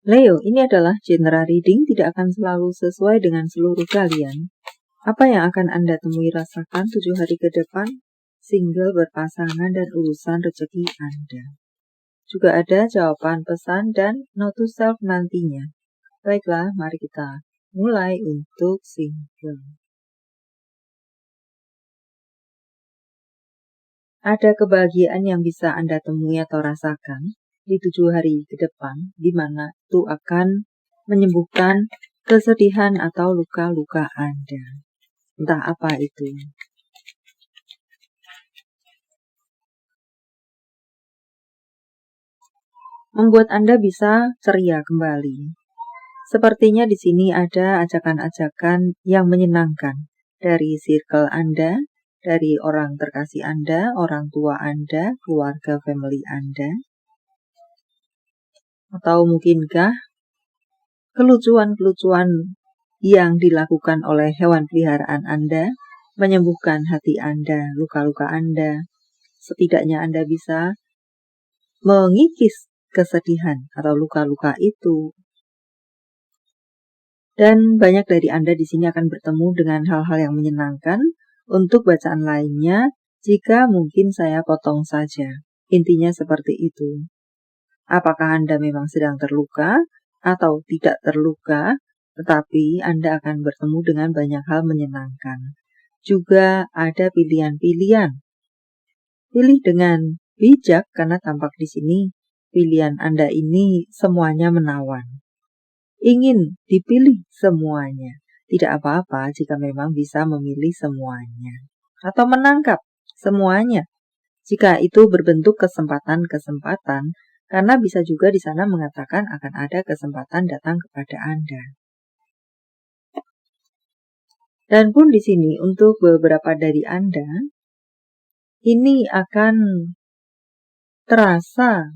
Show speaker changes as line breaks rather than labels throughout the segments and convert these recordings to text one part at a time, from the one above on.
Leo, ini adalah general reading, tidak akan selalu sesuai dengan seluruh kalian. Apa yang akan Anda temui rasakan 7 hari ke depan? Single, berpasangan, dan urusan rezeki Anda. Juga ada jawaban pesan dan note to self nantinya. Baiklah, mari kita mulai untuk single. Ada kebahagiaan yang bisa Anda temui atau rasakan di 7 hari ke depan, di mana itu akan menyembuhkan kesedihan atau luka-luka Anda. Entah apa itu. Membuat Anda bisa ceria kembali. Sepertinya di sini ada ajakan-ajakan yang menyenangkan dari circle Anda, dari orang terkasih Anda, orang tua Anda, keluarga family Anda. Atau mungkinkah kelucuan-kelucuan yang dilakukan oleh hewan peliharaan Anda menyembuhkan hati Anda, luka-luka Anda. Setidaknya Anda bisa mengikis kesedihan atau luka-luka itu. Dan banyak dari Anda di sini akan bertemu dengan hal-hal yang menyenangkan. Untuk bacaan lainnya, jika mungkin saya potong saja. Intinya seperti itu. Apakah Anda memang sedang terluka atau tidak terluka, tetapi Anda akan bertemu dengan banyak hal menyenangkan. Juga ada pilihan-pilihan. Pilih dengan bijak karena tampak di sini pilihan Anda ini semuanya menawan. Ingin dipilih semuanya. Tidak apa-apa jika memang bisa memilih semuanya. Atau menangkap semuanya. Jika itu berbentuk kesempatan-kesempatan, karena bisa juga di sana mengatakan akan ada kesempatan datang kepada Anda. Dan pun di sini untuk beberapa dari Anda, ini akan terasa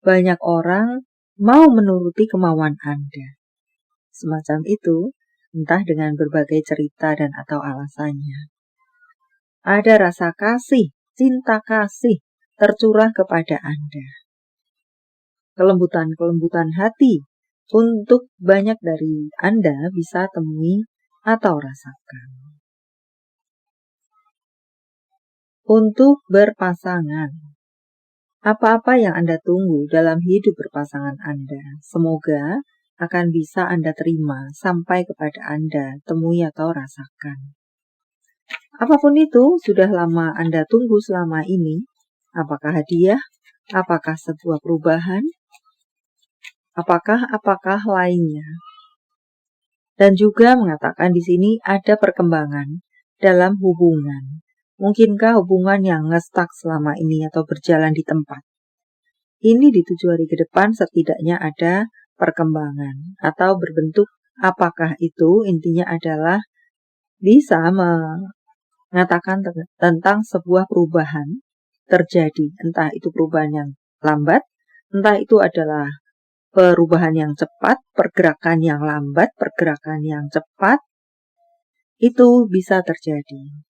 banyak orang mau menuruti kemauan Anda. Semacam itu, entah dengan berbagai cerita dan atau alasannya. Ada rasa kasih, cinta kasih tercurah kepada Anda. Kelembutan-kelembutan hati untuk banyak dari Anda bisa temui atau rasakan. Untuk berpasangan, apa-apa yang Anda tunggu dalam hidup berpasangan Anda, semoga akan bisa Anda terima sampai kepada Anda temui atau rasakan. Apapun itu, sudah lama Anda tunggu selama ini, apakah hadiah, apakah sebuah perubahan, apakah lainnya. Dan juga mengatakan di sini ada perkembangan dalam hubungan. Mungkinkah hubungan yang ngestak selama ini atau berjalan di tempat? Ini di 7 hari ke depan setidaknya ada perkembangan atau berbentuk apakah itu, intinya adalah bisa mengatakan tentang sebuah perubahan terjadi. Entah itu perubahan yang lambat, entah itu adalah perubahan yang cepat, pergerakan yang lambat, pergerakan yang cepat, itu bisa terjadi.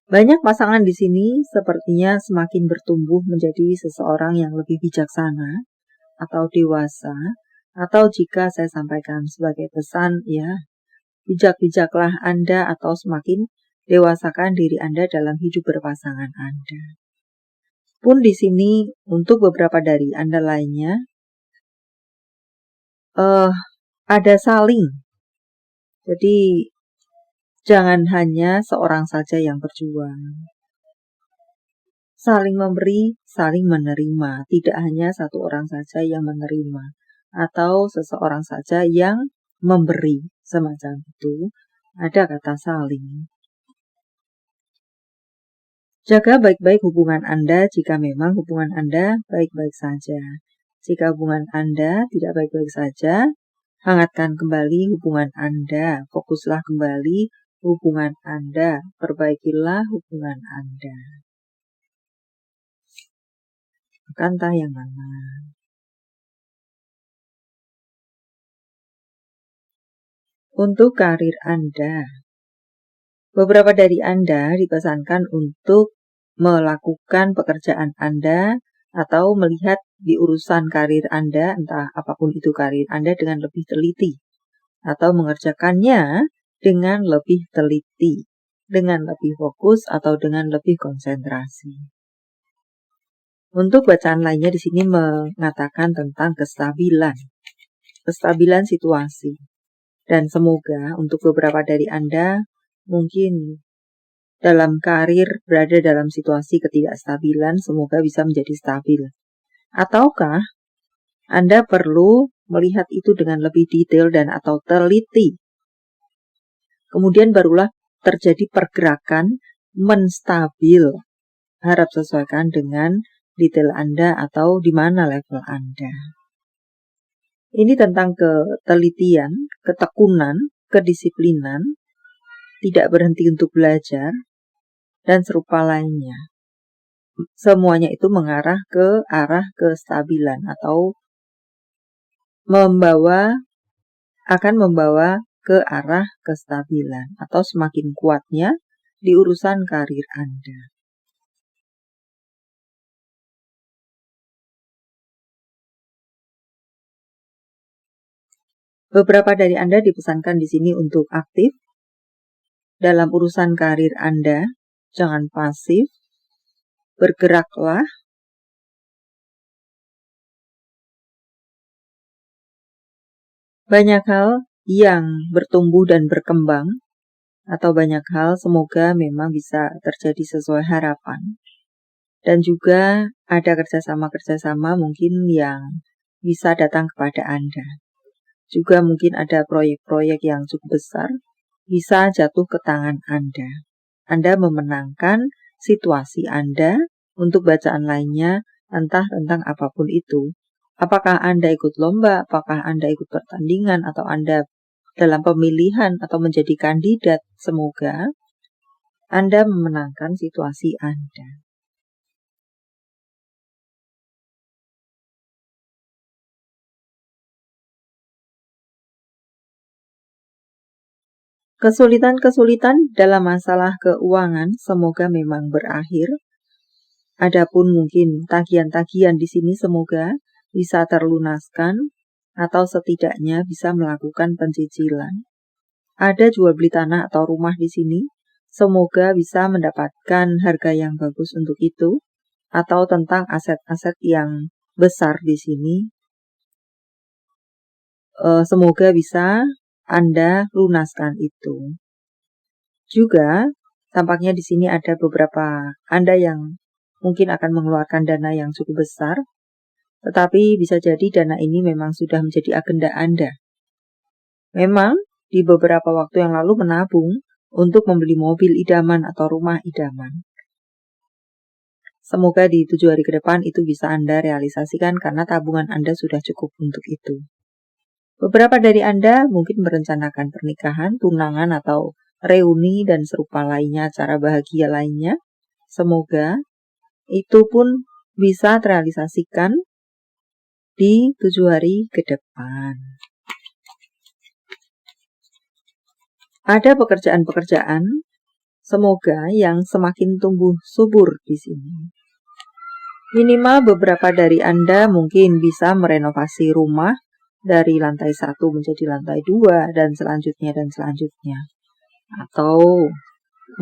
Banyak pasangan di sini sepertinya semakin bertumbuh menjadi seseorang yang lebih bijaksana atau dewasa, atau jika saya sampaikan sebagai pesan, ya, bijak-bijaklah Anda atau semakin dewasakan diri Anda dalam hidup berpasangan Anda. Pun di sini untuk beberapa dari Anda lainnya, ada saling. Jadi jangan hanya seorang saja yang berjuang. Saling memberi, saling menerima. Tidak hanya satu orang saja yang menerima. Atau seseorang saja yang memberi. Semacam itu. Ada kata saling. Jaga baik-baik hubungan Anda jika memang hubungan Anda baik-baik saja. Jika hubungan Anda tidak baik-baik saja, hangatkan kembali hubungan Anda. Fokuslah kembali hubungan Anda. Perbaikilah hubungan Anda. Entah yang mana. Untuk karir Anda, beberapa dari Anda dipesankan untuk melakukan pekerjaan Anda atau melihat di urusan karir Anda, entah apapun itu karir Anda, dengan lebih teliti, atau mengerjakannya dengan lebih teliti, dengan lebih fokus, atau dengan lebih konsentrasi. Untuk bacaan lainnya di sini mengatakan tentang kestabilan situasi. Dan semoga untuk beberapa dari Anda mungkin dalam karir berada dalam situasi ketidakstabilan, semoga bisa menjadi stabil. Ataukah Anda perlu melihat itu dengan lebih detail dan atau teliti. Kemudian barulah terjadi pergerakan menstabil. Harap sesuaikan dengan detail Anda atau di mana level Anda. Ini tentang ketelitian, ketekunan, kedisiplinan, tidak berhenti untuk belajar, dan serupa lainnya. Semuanya itu mengarah ke arah kestabilan atau akan membawa ke arah kestabilan atau semakin kuatnya di urusan karir Anda. Beberapa dari Anda dipesankan di sini untuk aktif dalam urusan karir Anda. Jangan pasif, bergeraklah. Banyak hal yang bertumbuh dan berkembang, atau banyak hal semoga memang bisa terjadi sesuai harapan. Dan juga ada kerjasama-kerjasama mungkin yang bisa datang kepada Anda. Juga mungkin ada proyek-proyek yang cukup besar bisa jatuh ke tangan Anda. Anda memenangkan situasi Anda. Untuk bacaan lainnya, entah tentang apapun itu. Apakah Anda ikut lomba, apakah Anda ikut pertandingan, atau Anda dalam pemilihan atau menjadi kandidat, semoga Anda memenangkan situasi Anda. Kesulitan-kesulitan dalam masalah keuangan semoga memang berakhir. Adapun mungkin tagihan-tagihan di sini semoga bisa terlunaskan atau setidaknya bisa melakukan pencicilan. Ada jual beli tanah atau rumah di sini, semoga bisa mendapatkan harga yang bagus untuk itu, atau tentang aset-aset yang besar di sini. Semoga bisa Anda lunaskan itu. Juga tampaknya di sini ada beberapa Anda yang mungkin akan mengeluarkan dana yang cukup besar, tetapi bisa jadi dana ini memang sudah menjadi agenda Anda. Memang di beberapa waktu yang lalu menabung untuk membeli mobil idaman atau rumah idaman. Semoga di 7 hari ke depan itu bisa Anda realisasikan karena tabungan Anda sudah cukup untuk itu. Beberapa dari Anda mungkin merencanakan pernikahan, tunangan, atau reuni dan serupa lainnya, acara bahagia lainnya. Semoga itu pun bisa terrealisasikan di 7 hari ke depan. Ada pekerjaan-pekerjaan semoga yang semakin tumbuh subur di sini. Minimal beberapa dari Anda mungkin bisa merenovasi rumah dari lantai 1 menjadi lantai 2 dan selanjutnya. Atau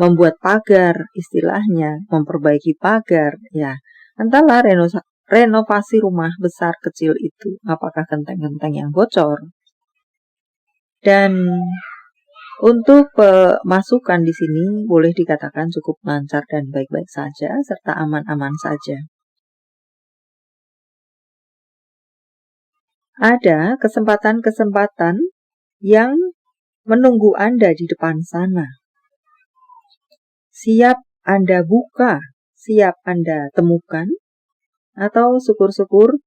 membuat pagar, istilahnya memperbaiki pagar, ya. Entahlah renovasi rumah besar kecil itu, apakah genteng-genteng yang bocor. Dan untuk pemasukan di sini boleh dikatakan cukup lancar dan baik-baik saja serta aman-aman saja. Ada kesempatan-kesempatan yang menunggu Anda di depan sana. Siap Anda buka, siap Anda temukan, atau syukur-syukur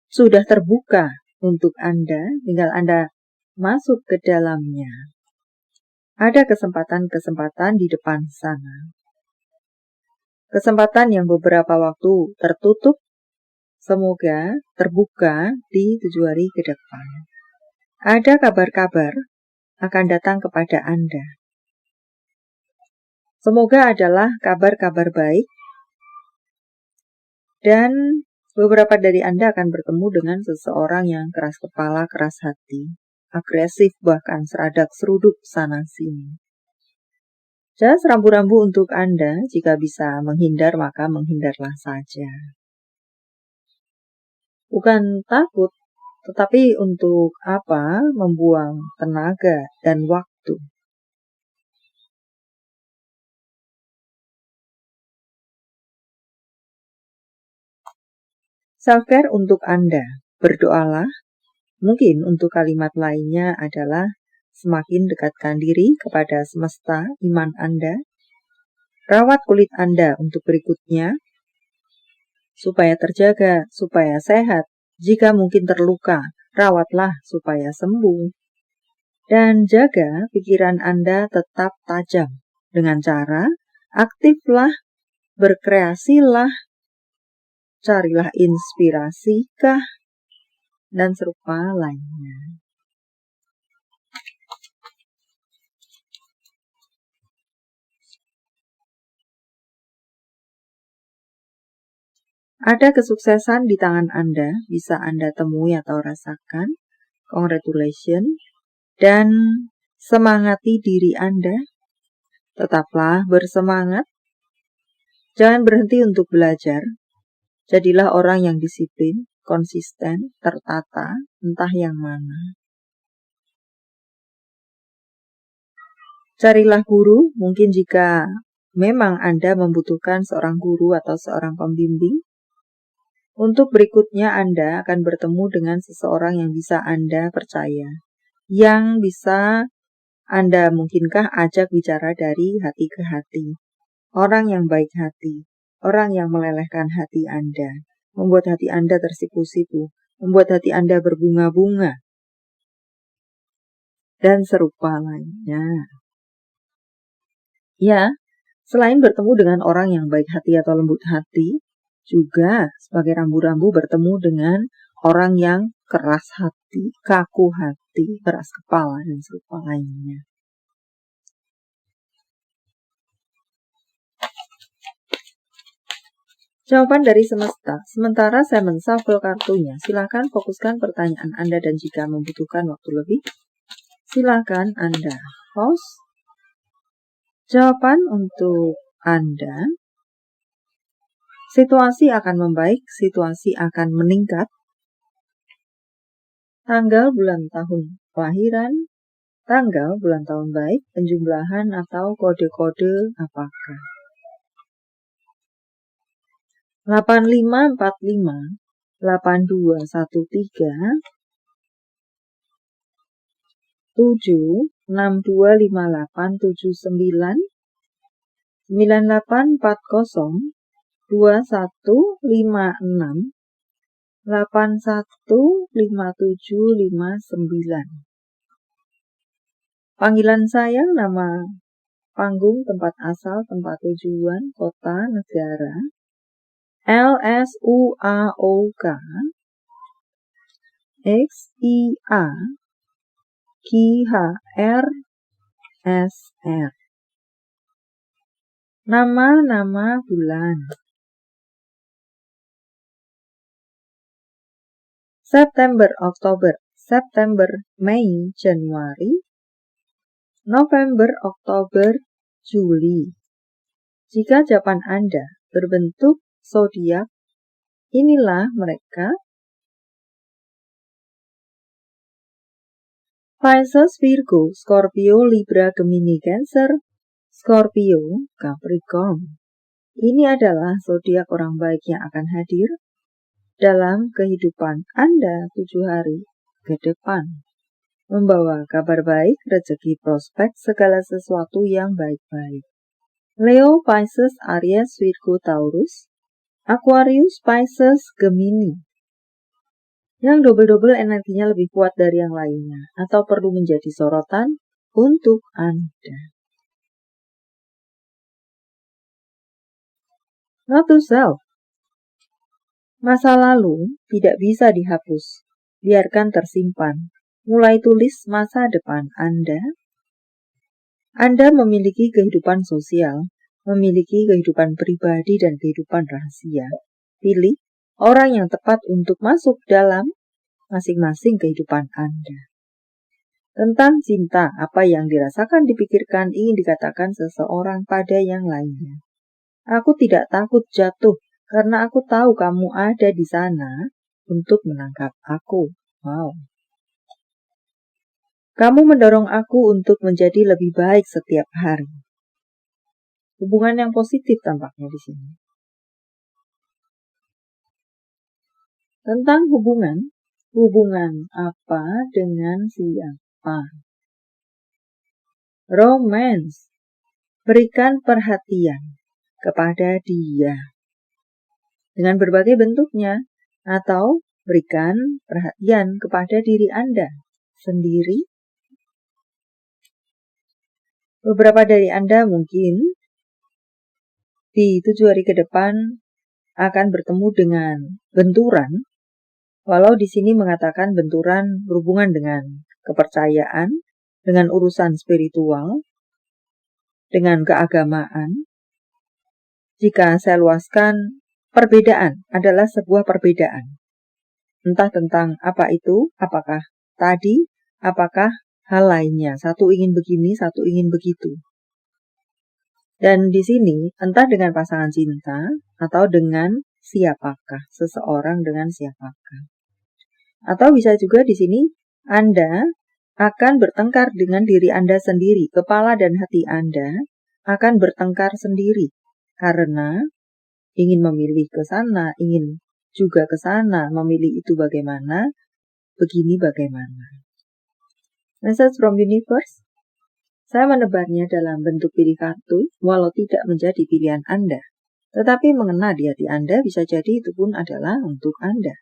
sudah terbuka untuk Anda, tinggal Anda masuk ke dalamnya. Ada kesempatan-kesempatan di depan sana. Kesempatan yang beberapa waktu tertutup, semoga terbuka di 7 hari ke depan. Ada kabar-kabar akan datang kepada Anda. Semoga adalah kabar-kabar baik Dan beberapa dari Anda akan bertemu dengan seseorang yang keras kepala, keras hati, agresif, bahkan seradak seruduk sana-sini. Jas rambu-rambu untuk Anda, jika bisa menghindar maka menghindarlah saja. Bukan takut, tetapi untuk apa? Membuang tenaga dan waktu. Self-care untuk Anda, berdoalah. Mungkin untuk kalimat lainnya adalah semakin dekatkan diri kepada semesta iman Anda. Rawat kulit Anda untuk berikutnya, supaya terjaga, supaya sehat. Jika mungkin terluka, rawatlah supaya sembuh. Dan jaga pikiran Anda tetap tajam dengan cara aktiflah, berkreasilah, carilah inspirasi kah, dan serupa lainnya. Ada kesuksesan di tangan Anda, bisa Anda temui atau rasakan. Congratulations. Dan semangati diri Anda. Tetaplah bersemangat. Jangan berhenti untuk belajar. Jadilah orang yang disiplin, konsisten, tertata, entah yang mana. Carilah guru, mungkin jika memang Anda membutuhkan seorang guru atau seorang pembimbing. Untuk berikutnya Anda akan bertemu dengan seseorang yang bisa Anda percaya. Yang bisa Anda mungkinkah ajak bicara dari hati ke hati. Orang yang baik hati, orang yang melelehkan hati Anda, membuat hati Anda tersipu-sipu, membuat hati Anda berbunga-bunga, dan serupa lainnya. Ya, selain bertemu dengan orang yang baik hati atau lembut hati, juga sebagai rambu-rambu bertemu dengan orang yang keras hati, kaku hati, keras kepala, dan serupa lainnya. Jawaban dari semesta. Sementara saya menshuffle kartunya, silakan fokuskan pertanyaan Anda dan jika membutuhkan waktu lebih, silakan Anda host. Jawaban untuk Anda, situasi akan membaik, situasi akan meningkat. Tanggal, bulan, tahun kelahiran, tanggal, bulan, tahun baik, penjumlahan atau kode-kode apakah? 8545, 8213, 7, 625879, 9840, 2156, 815759. Panggilan saya, nama panggung, tempat asal, tempat tujuan, kota, negara. LSUAOK XIA KHRSR. Nama-nama bulan. September, Oktober, September, Mei, Januari, November, Oktober, Juli. Jika jawaban Anda berbentuk zodiak, inilah mereka. Pisces, Virgo, Scorpio, Libra, Gemini, Cancer, Scorpio, Capricorn. Ini adalah zodiak orang baik yang akan hadir dalam kehidupan Anda 7 hari ke depan. Membawa kabar baik, rezeki, prospek, segala sesuatu yang baik-baik. Leo, Pisces, Aries, Virgo, Taurus, Aquarius, Pisces, Gemini. Yang double-double energinya lebih kuat dari yang lainnya atau perlu menjadi sorotan untuk Anda. Not to self. Masa lalu tidak bisa dihapus. Biarkan tersimpan. Mulai tulis masa depan Anda. Anda memiliki kehidupan sosial, memiliki kehidupan pribadi dan kehidupan rahasia. Pilih orang yang tepat untuk masuk dalam masing-masing kehidupan Anda. Tentang cinta, apa yang dirasakan, dipikirkan, ingin dikatakan seseorang pada yang lainnya. Aku tidak takut jatuh karena aku tahu kamu ada di sana untuk menangkap aku. Wow. Kamu mendorong aku untuk menjadi lebih baik setiap hari. Hubungan yang positif tampaknya di sini. Tentang hubungan apa dengan siapa? Romance, berikan perhatian kepada dia dengan berbagai bentuknya, atau berikan perhatian kepada diri Anda sendiri. Beberapa dari Anda mungkin di 7 hari ke depan akan bertemu dengan benturan. Walau di sini mengatakan benturan berhubungan dengan kepercayaan, dengan urusan spiritual, dengan keagamaan. Jika saya luaskan, perbedaan adalah sebuah perbedaan. Entah tentang apa itu, apakah tadi, apakah hal lainnya. Satu ingin begini, satu ingin begitu. Dan di sini, entah dengan pasangan cinta atau dengan siapakah, seseorang dengan siapakah. Atau bisa juga di sini Anda akan bertengkar dengan diri Anda sendiri. Kepala dan hati Anda akan bertengkar sendiri karena ingin memilih ke sana, ingin juga ke sana, memilih itu bagaimana, begini bagaimana. Message from Universe. Saya menebarnya dalam bentuk pilih kartu, walau tidak menjadi pilihan Anda. Tetapi mengena di hati Anda, bisa jadi itu pun adalah untuk Anda.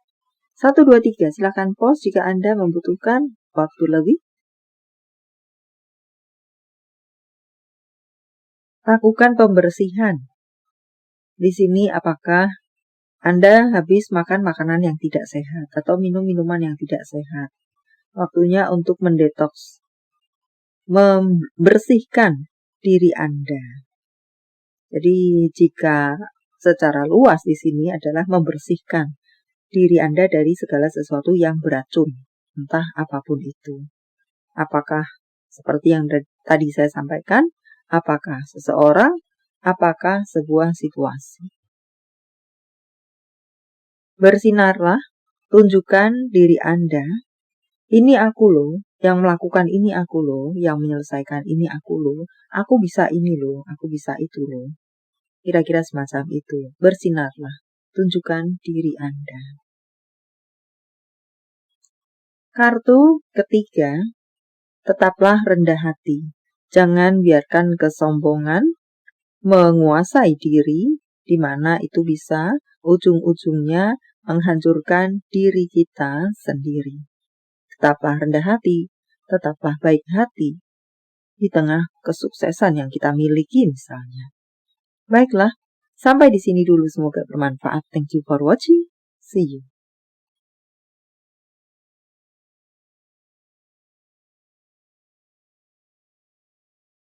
1, 2, 3, silakan pause jika Anda membutuhkan waktu lebih. Lakukan pembersihan. Di sini apakah Anda habis makan makanan yang tidak sehat atau minum minuman yang tidak sehat? Waktunya untuk mendetoks, membersihkan diri Anda. Jadi jika secara luas di sini adalah membersihkan diri Anda dari segala sesuatu yang beracun, entah apapun itu. Apakah seperti yang tadi saya sampaikan, apakah seseorang, apakah sebuah situasi. Bersinarlah, tunjukkan diri Anda, ini aku loh, yang melakukan ini aku loh, yang menyelesaikan ini aku loh, aku bisa ini loh, aku bisa itu loh. Kira-kira semacam itu, bersinarlah, tunjukkan diri Anda. Kartu ketiga, tetaplah rendah hati. Jangan biarkan kesombongan menguasai diri, di mana itu bisa ujung-ujungnya menghancurkan diri kita sendiri. Tetaplah rendah hati, tetaplah baik hati di tengah kesuksesan yang kita miliki misalnya. Baiklah, sampai di sini dulu, semoga bermanfaat. Thank you for watching. See you.